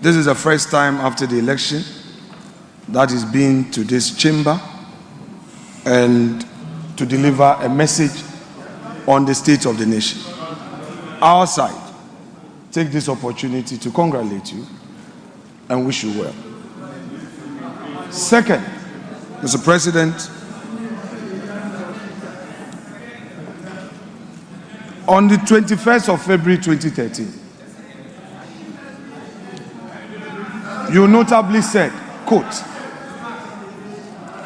This is the first time after the election that is being to this chamber and to deliver a message on the state of the nation. Our side take this opportunity to congratulate you and wish you well. Second, Mr. President, on the 21st of February 2013, you notably said, quote,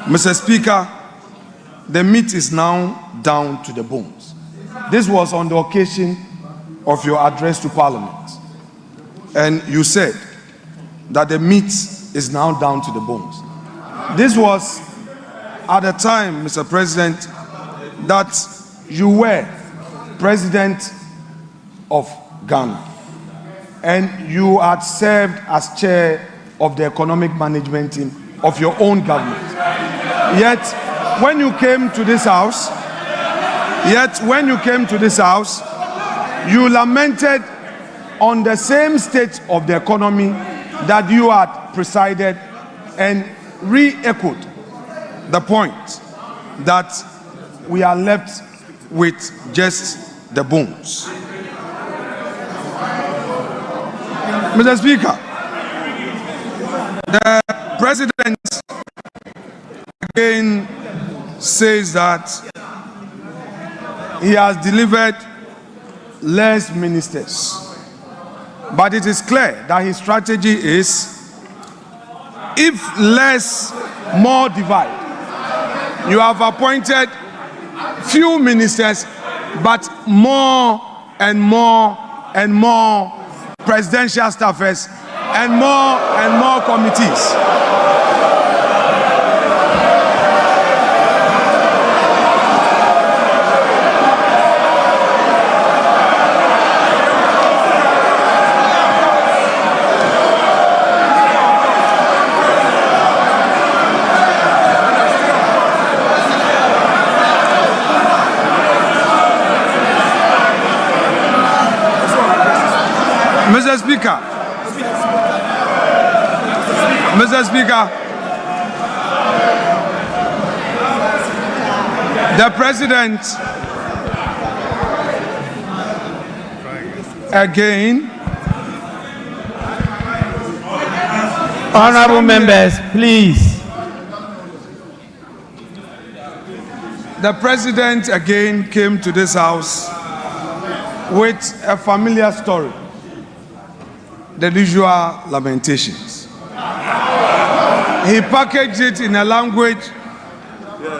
Mr. Speaker, the meat is now down to the bones. This was on the occasion of your address to Parliament. And you said that the meat is now down to the bones. This was at the time, Mr. President, that you were President of Ghana. And you had served as chair of the economic management team of your own government. Yet, when you came to this house, you lamented on the same state of the economy that you had presided and re-echoed the point that we are left with just the bones. Mr. Speaker, the President again says that he has delivered less ministers. But it is clear that his strategy is, if less, more divide. You have appointed few ministers, but more and more and more presidential staffers and more committees. Mr. Speaker, the President again. Honorable members, please. The President again came to this house with a familiar story, the usual lamentations. He packaged it in a language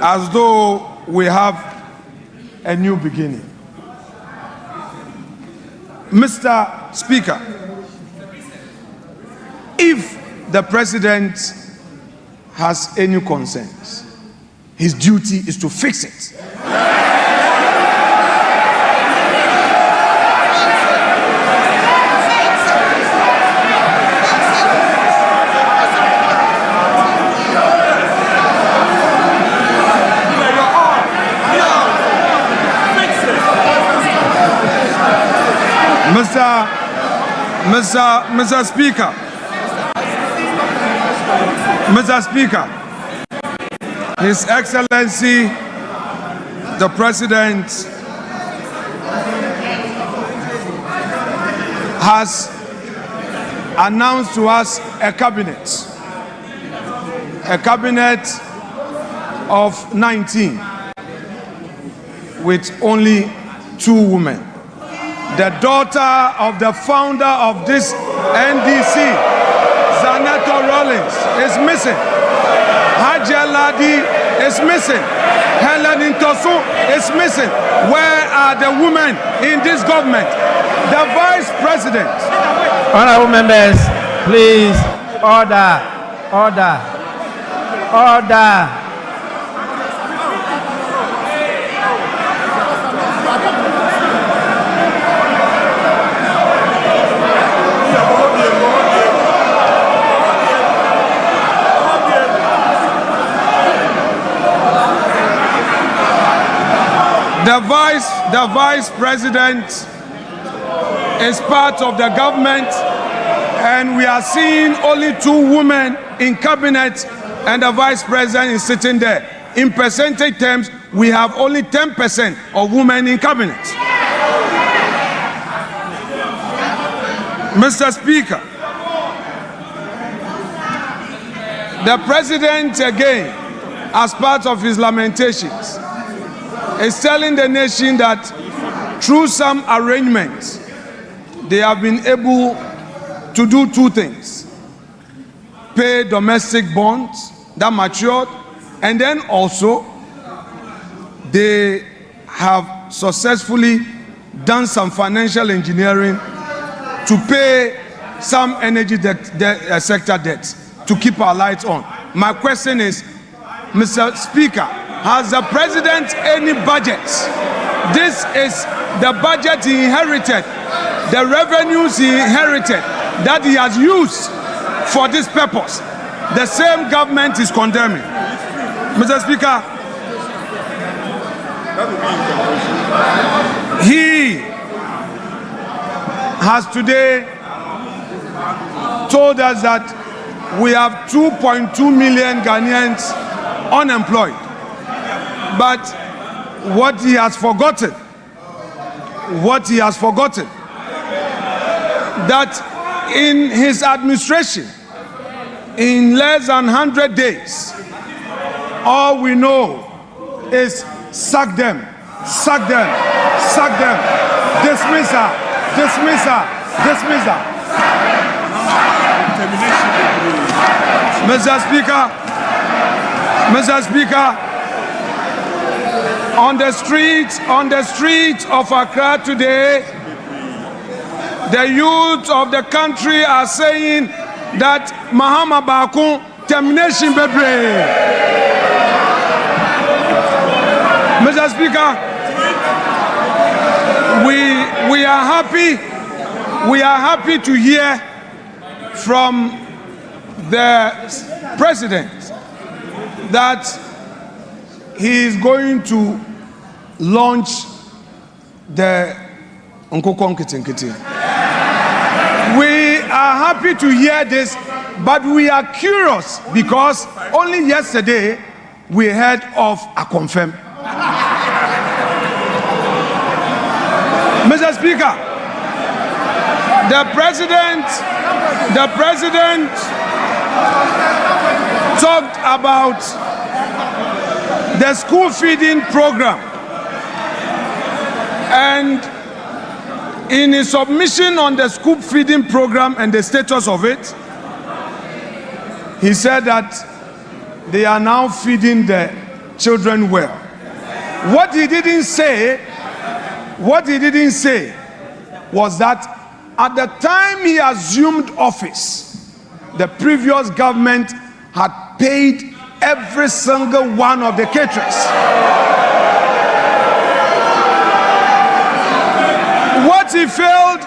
as though we have a new beginning. Mr. Speaker, if the President has any concerns, his duty is to fix it. Mr. Speaker, His Excellency, the President, has announced to us a cabinet of 19 with only 2 women. The daughter of the founder of this NDC, Zaneto Rollins, is missing. Hajia Ladi is missing. Helen Intosu is missing. Where are the women in this government? The Vice President. Honorable members, please, order. The Vice President is part of the government And we are seeing only 2 women in cabinet and the vice president is sitting there. In percentage terms, we have only 10% of women in cabinet. Mr. Speaker, the president again, as part of his lamentations, is telling the nation that through some arrangements, they have been able to do 2 things: pay domestic bonds that matured, and then also they have successfully done some financial engineering to pay some energy sector debts to keep our lights on. My question is, Mr. Speaker, has the president any budget? This is the budget he inherited, the revenues he inherited that he has used for this purpose. The same government is condemning. Mr. Speaker, he has today told us that we have 2.2 million Ghanaians unemployed. But what he has forgotten, that in his administration, in less than 100 days, all we know is sack them, sack them, sack them, dismiss her, dismiss her, dismiss her. Termination. Mr. Speaker, on the streets of Accra today, the youth of the country are saying that Mahama baako, termination bebreeee. Mr. Speaker, we are happy to hear from the president that he is going to launch the Nkokon Kitinkiti. We are happy to hear this, but we are curious because only yesterday we heard of a confirm. Mr. Speaker, the president talked about the school feeding program, and in his submission on the school feeding program and the status of it, he said that they are now feeding the children well. What he didn't say was that at the time he assumed office, the previous government had paid every single one of the caterers.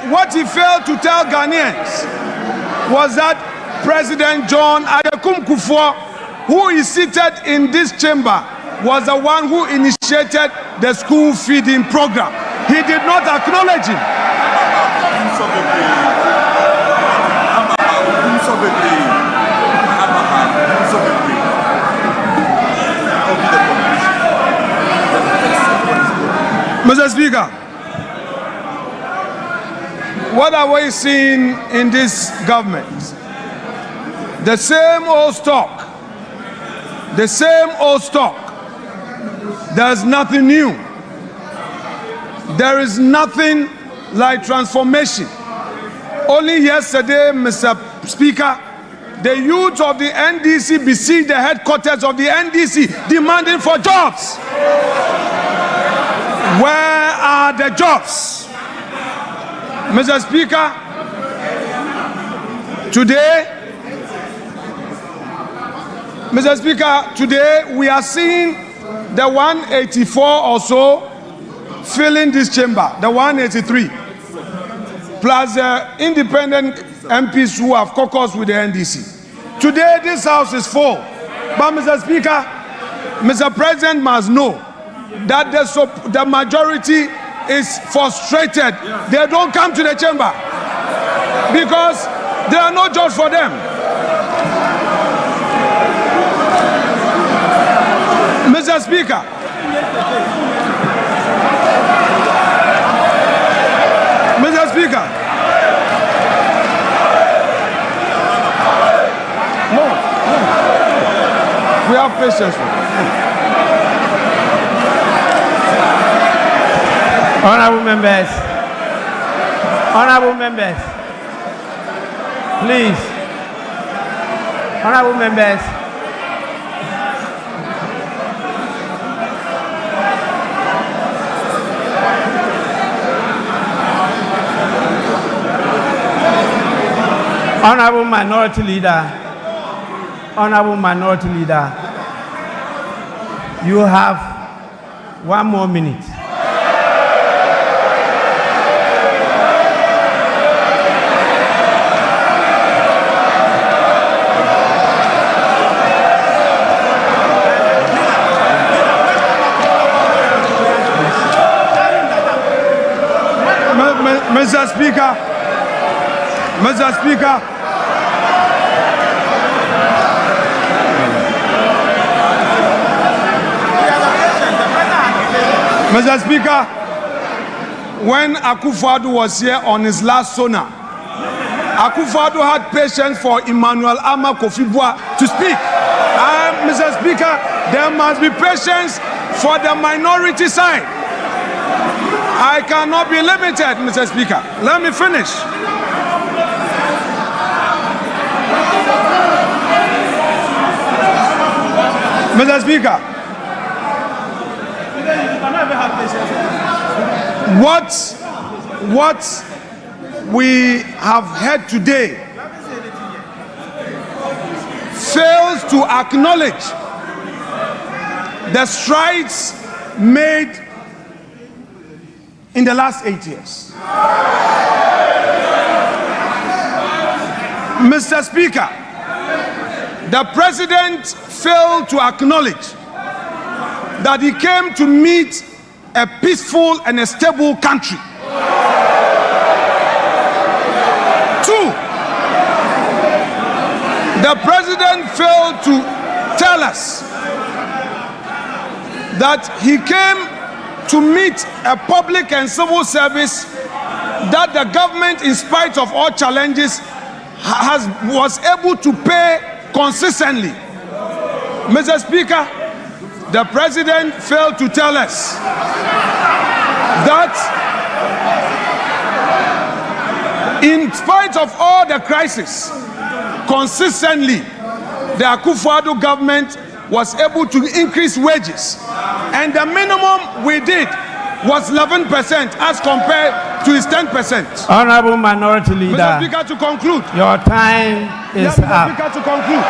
What he failed to tell Ghanaians was that President John Ayakum Kufuor, who is seated in this chamber, was the one who initiated the school feeding program. He did not acknowledge him. Mr. Speaker, what are we seeing in this government? The same old stock. The same old stock. There's nothing new. There is nothing like transformation. Only yesterday, Mr. Speaker, the youth of the NDC besieged the headquarters of the NDC demanding for jobs. Where are the jobs? Mr. Speaker, today we are seeing the 184 or so filling this chamber, the 183, plus the independent MPs who have caucused with the NDC. Today this house is full, but Mr. Speaker, Mr. President must know that the majority is frustrated. They don't come to the chamber because There are no jobs for them. Mr. Speaker, Mr. Speaker, no, we have patience. Honorable members, please, honorable members, honorable minority leader, you have 1 more minute. Mr. Speaker, when Akufo-Addo was here on his last SONA, Akufo-Addo had patience for Emmanuel Ama Kofi-Boa to speak. Mr. Speaker, there must be patience for the minority side. I cannot be limited, Mr. Speaker. Let me finish. Mr. Speaker, what we have heard today fails to acknowledge the strides made in the last 8 years. Mr. Speaker, the president failed to acknowledge that he came to meet a peaceful and a stable country. 2, the president failed to tell us that he came to meet a public and civil service that the government, in spite of all challenges, was able to pay consistently. Mr. Speaker, the president failed to tell us that in spite of all the crisis, consistently, the Akufo-Addo government was able to increase wages. And the minimum we did was 11% as compared to his 10%. Honorable Minority Leader, Mr. Speaker, to conclude. Your time is up. Mr. Speaker, to conclude.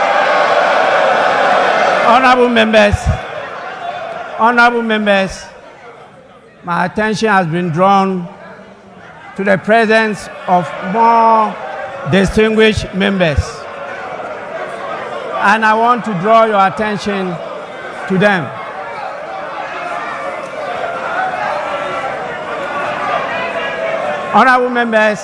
Honorable members, my attention has been drawn to the presence of more distinguished members. And I want to draw your attention to them. Honorable members,